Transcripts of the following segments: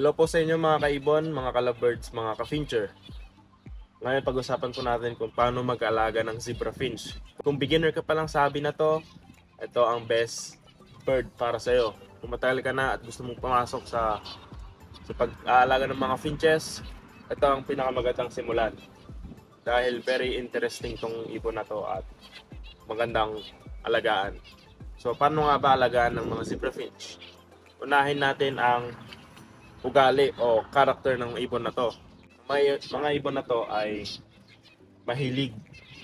Hello po sa inyo mga kaibon, mga ka-lovebirds, mga ka-fincher. Ngayon pag-usapan po natin kung paano mag-alaga ng zebra finch. Kung beginner ka pa lang sa hobby na to, ito ang best bird para sa iyo. Kung matagal ka na at gusto mong pumasok sa pag-aalaga ng mga finches, ito ang pinakamagandang simulan. Dahil very interesting tong ibon na to at magandang alagaan. So paano nga ba alagaan ng mga zebra finch? Unahin natin ang ugali o character ng ibon na to. Mga ibon na to ay mahilig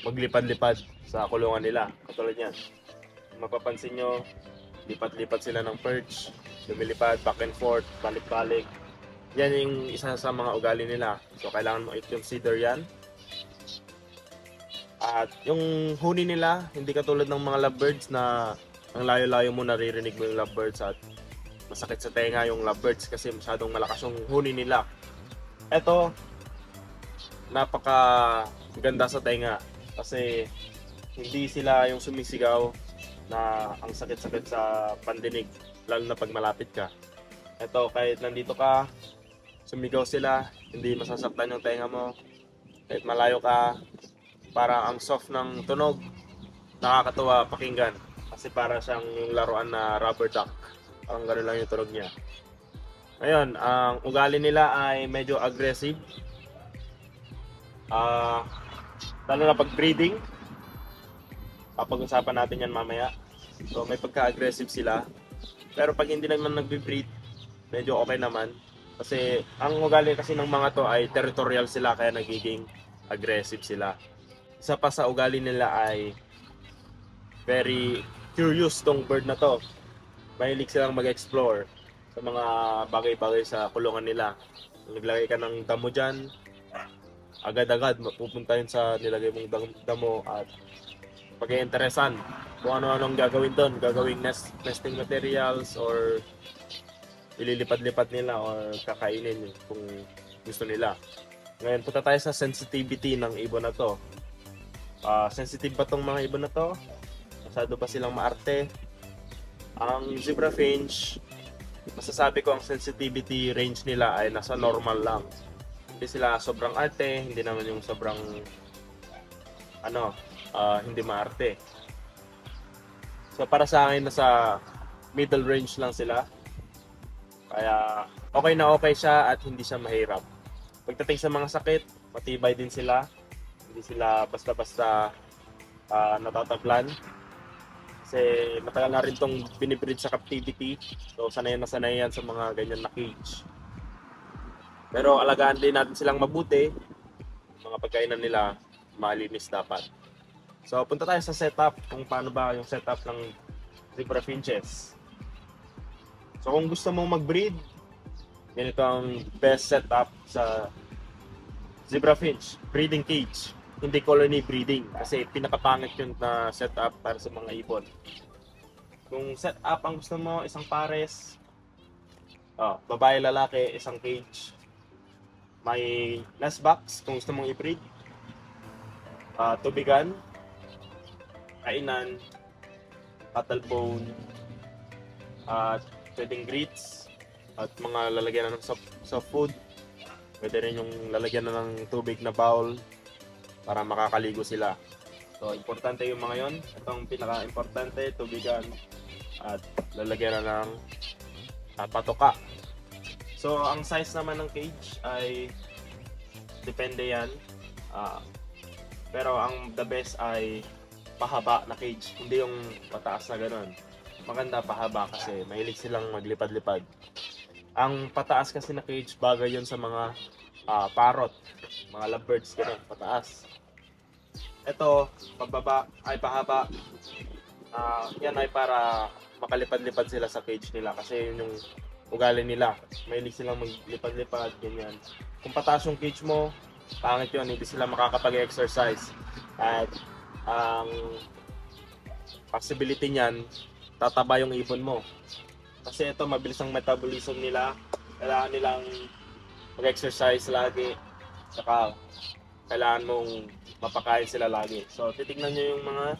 maglipad-lipad sa kulungan nila. Katulad yan. Mapapansin nyo, lipat-lipat sila ng perch, lumilipad, back and forth, balik-balik. Yan yung isa sa mga ugali nila. So kailangan mo i-consider yan. At yung huni nila, hindi katulad ng mga lovebirds na ang layo-layo mo naririnig mo yung lovebirds at masakit sa tenga yung lovebirds kasi masyadong malakas yung huni nila. Ito, napaka ganda sa tenga kasi hindi sila yung sumisigaw na ang sakit-sakit sa pandinig, lalo na pag malapit ka. Ito, kahit nandito ka, sumigaw sila, hindi masasaktan yung tenga mo. Kahit malayo ka, para ang soft ng tunog, nakakatuwa pakinggan kasi para siyang yung laruan na rubber duck. Parang gano'n lang yung tunog niya. Ngayon, ang ugali nila ay medyo aggressive. Lalo na pag breeding. Papag-usapan natin yan mamaya. So may pagka-aggressive sila. Pero pag hindi naman nagbe-breed, medyo okay naman. Kasi ang ugali kasi ng mga to ay territorial sila kaya nagiging aggressive sila. Isa pa sa ugali nila ay very curious tong bird na to. Mahilig silang mag-explore sa mga bagay-bagay sa kulungan nila. Kung naglagay ka ng damo dyan, agad-agad mapupunta yun sa nilagay mong damo at pag-iinteresan kung ano-anong gagawin doon. Gagawing nesting materials or ililipad-lipad nila or kakainin kung gusto nila. Ngayon, punta tayo sa sensitivity ng ibon na to. Sensitive ba tong mga ibon na to? Masyado ba silang maarte? Ang zebra finch, masasabi ko ang sensitivity range nila ay nasa normal lang. Hindi sila sobrang arte, hindi naman yung sobrang hindi maarte. So para sa akin nasa middle range lang sila. Kaya okay siya at hindi siya mahirap. Pagdating sa mga sakit, matibay din sila. Hindi sila basta-basta natatablan. Kasi matagal na rin itong binibreed sa captivity. So sanay na sanay yan sa mga ganyan na cage. Pero alagaan din natin silang mabuti. Mga pagkainan nila, malinis dapat. So punta tayo sa setup, kung paano ba yung setup ng zebra finches. So kung gusto mong mag-breed, ganito ang best setup sa zebra finch, breeding cage. Hindi colony breeding kasi pinakapangit yun na setup para sa mga ibon. Kung setup ang gusto mo, isang pares, babae lalaki, isang cage. May nest box kung gusto mong i-breed. Tubigan, kainan, cattle bone, at pwedeng grits, at mga lalagyan na ng soft food. Pwede rin yung lalagyan na ng tubig na bowl para makakaligo sila. So, importante yung mga yon. Itong pinaka-importante, tubigan at lalagyan na ng patoka. So, ang size naman ng cage ay depende yan. Pero ang the best ay pahaba na cage, hindi yung pataas na ganun. Maganda pahaba kasi mahilig silang maglipad-lipad. Ang pataas kasi na cage, bagay yun sa mga parrot, mga lovebirds, ganun, pataas. Ito, pababa ay pahaba. Yan ay para makalipad-lipad sila sa cage nila kasi yun yung ugali nila. Mahilig silang maglipad-lipad, ganyan. Kung pataas yung cage mo, pangit yun, hindi sila makakapag-exercise. At ang possibility niyan, tataba yung ibon mo. Kasi ito, mabilis ang metabolism nila. Kailangan nilang mag-exercise lagi. Saka, kailangan mong mapakain sila lagi. So, titignan nyo yung mga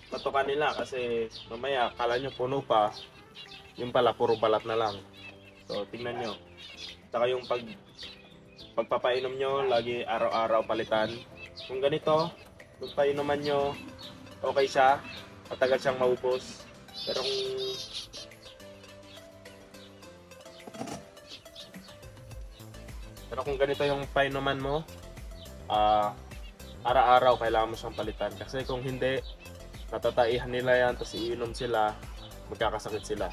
patukan nila kasi mamaya, kala nyo puno pa, yung pala, puro balat na lang. So, tingnan nyo. Tsaka yung pagpapainom nyo, lagi araw-araw palitan. Kung ganito, kung painuman nyo, okay siya, matagal siyang maubos. Pero kung ganito yung painuman mo, araw-araw kailangan mo siyang palitan. Kasi kung hindi, natataihan nila yan, tapos iinom sila, magkakasakit sila.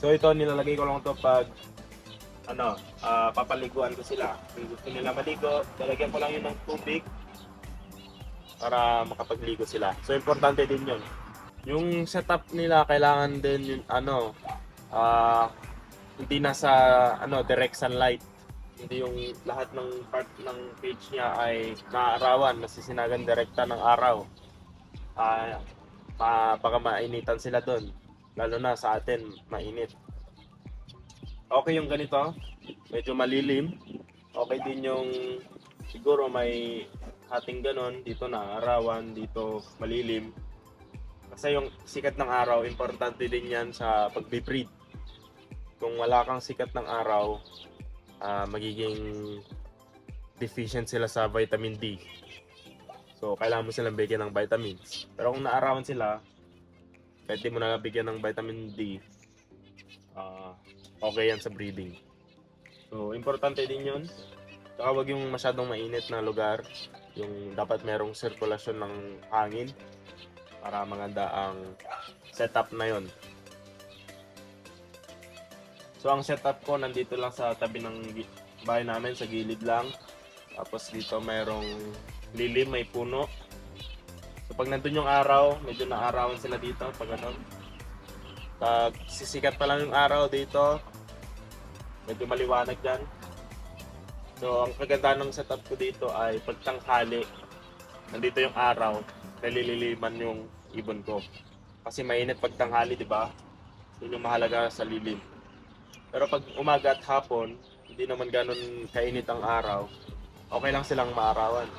So ito, nilalagay ko lang ito pag papaliguan ko sila. Kung gusto nila maligo, lalagyan ko lang yun ng tubig para makapagligo sila. So importante din yun. Yung setup nila kailangan din yung hindi nasa direct sunlight. Hindi yung lahat ng part ng cage niya ay naaarawan, nasisinagan direkta ng araw. Baka mainitan sila doon. Lalo na sa atin, mainit. Okay yung ganito, medyo malilim. Okay din yung siguro may hating ganon, dito naaarawan, dito malilim. Kasi yung sikat ng araw, importante din yan sa pagbe-breed. Kung wala kang sikat ng araw, magiging deficient sila sa vitamin D. So, kailangan mo silang bigyan ng vitamins. Pero kung naarawan sila, kahit di mo na bigyan ng vitamin D, okay yan sa breeding. So, importante din yun. Saka huwag yung masyadong mainit na lugar. Yung dapat merong sirkulasyon ng hangin para maganda ang setup na yon. So ang setup ko nandito lang sa tabi ng bahay namin, sa gilid lang. Tapos dito mayroong lilim, may puno. So pag nandun yung araw, medyo naarawan sila dito pag pag sisikat pa lang yung araw dito, medyo maliwanag dyan. So ang kaganda ng setup ko dito ay pagtanghali, nandito yung araw, nalililiman yung ibon ko. Kasi mainit pagtanghali, di ba? Yun yung mahalaga sa lilim. Pero pag umaga at hapon, hindi naman ganun kainit ang araw, okay lang silang maarawan.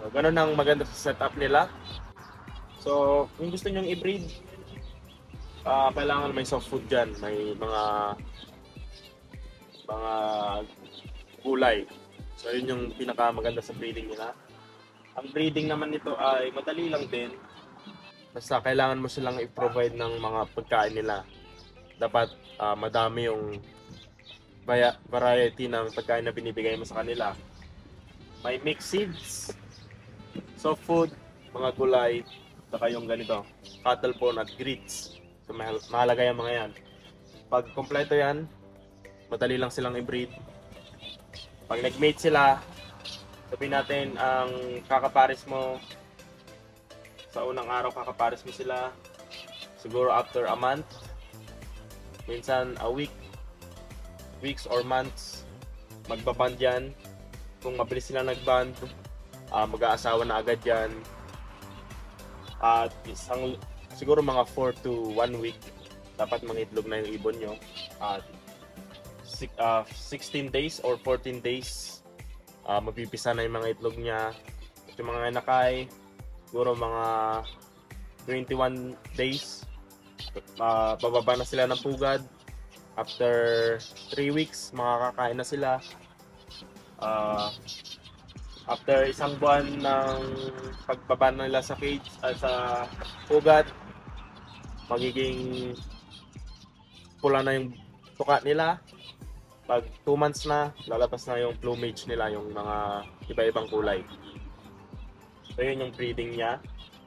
So, ganun ang maganda sa setup nila. So, kung gusto nyong i-breed, kailangan may soft food dyan. May mga gulay. So, yun yung pinakamaganda sa breeding nila. Ang breeding naman nito ay madali lang din. Basta kailangan mo silang i-provide ng mga pagkain nila. Dapat madami yung variety ng pagkain na binibigay mo sa kanila. May mixed seeds, soft food, mga gulay, saka yung ganito, cattle bone at grits. So mahalaga yung mga yan. Pag kompleto yan, madali lang silang i-breed. Pag nag-mate sila, sabihin natin ang kakapares mo, sa unang araw kakapares mo sila, siguro after a month, minsan a weeks or months, magbaband yan. Kung mabilis sila nagband, mag-aasawa na agad yan. At siguro mga 4 to 1 week, dapat mangitlog na yung ibon nyo. At 16 days or 14 days, mapipisa na yung mga itlog niya. At yung mga inakay, siguro mga 21 days, bababa na sila ng pugad. After 3 weeks, makakakain na sila. After isang buwan ng pagbaba nila sa cage, sa pugad, magiging pula na yung tuka nila. Pag 2 months na, lalabas na yung plumage nila, yung mga iba-ibang kulay. So yun yung breeding niya.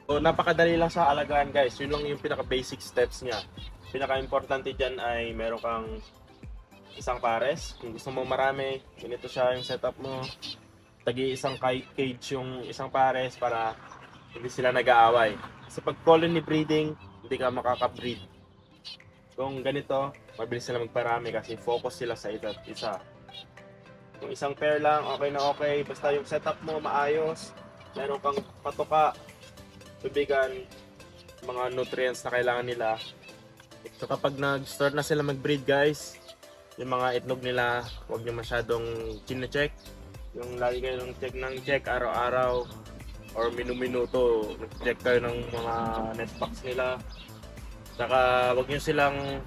So napakadali lang sa alagaan, guys. Yun lang yung pinaka-basic steps niya. Pinaka-importante dyan ay meron kang isang pares. Kung gusto mo marami, ganito siya yung setup mo. Tagi-isang cage yung isang pares para hindi sila nag-aaway. Kasi pag colony breeding, hindi ka makaka-breed. Kung ganito, mabilis sila magparami kasi focus sila sa isa't isa. Kung isang pair lang, okay na okay. Basta yung setup mo maayos, meron kang patuka, tubigan, mga nutrients na kailangan nila. So kapag nag-start na sila mag-breed, guys, yung mga itlog nila, huwag nyo masyadong chine-check. Yung lagi kayo check araw-araw or minu-minuto, nag-check kayo ng mga nest box nila. Saka huwag nyo silang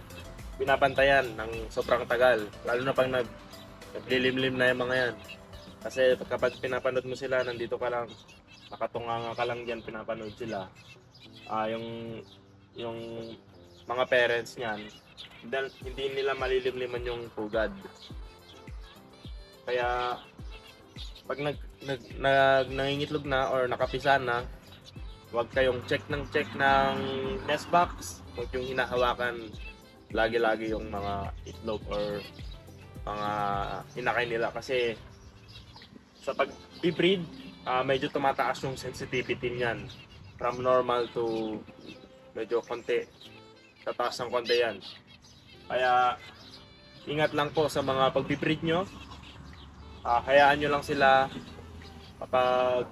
binabantayan ng sobrang tagal. Lalo na pag naglilimlim na yung mga yan. Kasi kapag pinapanood mo sila, nandito ka lang, nakatunganga ka lang dyan, pinapanood sila. Yung mga parents niyan, hindi nila malilimliman yung pugad. Kaya pag nangingitlog na or nakapisan na, huwag kayong check ng nest box. Huwag yung hinahawakan lagi-lagi yung mga itlog or mga inakay nila. Kasi sa pag-breed, medyo tumataas yung sensitivity niyan. From normal to medyo konti. Tataas ng konti yan. Kaya ingat lang po sa mga pag-breed nyo. Hayaan nyo lang sila kapag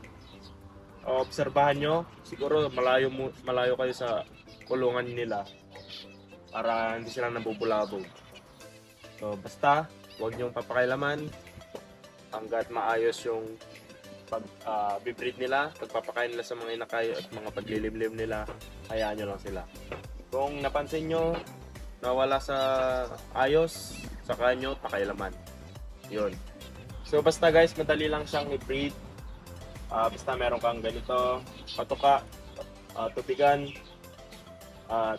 obserbahan nyo. Siguro malayo kayo sa kulungan nila para hindi sila nabubulabog. So basta huwag nyong papakailaman hanggat maayos yung pag-breed nila, pagpapakain nila sa mga inakay at mga paglilimlim nila, hayaan nyo lang sila. Kung napansin nyo nawala sa ayos, saka nyo pakailaman. Yun. So basta guys, madali lang siyang i-breed. Basta meron kang ganito, patuka, tubigan,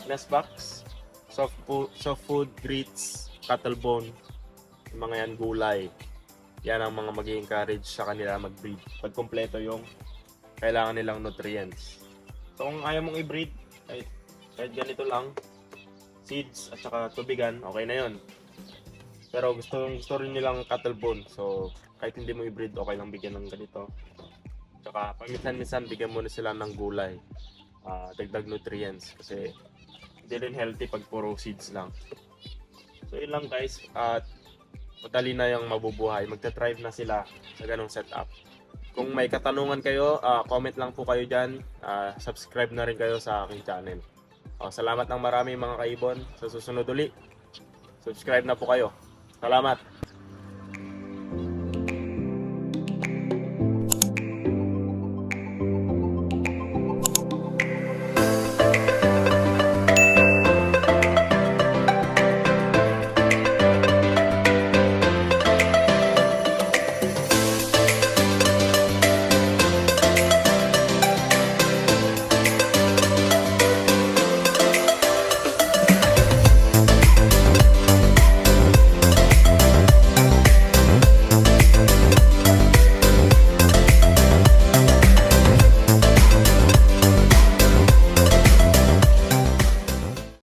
nest box, soft food, grits, cattle bone, yung mga yan gulay. Yan ang mga mag-i-encourage sa kanila mag-breed. Pag kumpleto yung kailangan nilang nutrients. So kung ayaw mong i-breed, kahit ganito lang, seeds at saka tubigan, okay na yon. Pero gusto rin nilang cattle bone. So kahit hindi mo i-breed, okay lang bigyan ng ganito. Saka paminsan-minsan bigyan mo na sila ng gulay. Dagdag nutrients. Kasi hindi rin healthy pag puro seeds lang. So yun lang guys. At madali na yung mabubuhay. Magta-thrive na sila sa ganong setup. Kung may katanungan kayo, comment lang po kayo dyan. Subscribe na rin kayo sa aking channel. Salamat ng marami mga kaibon. Sa susunod uli, subscribe na po kayo. Salamat!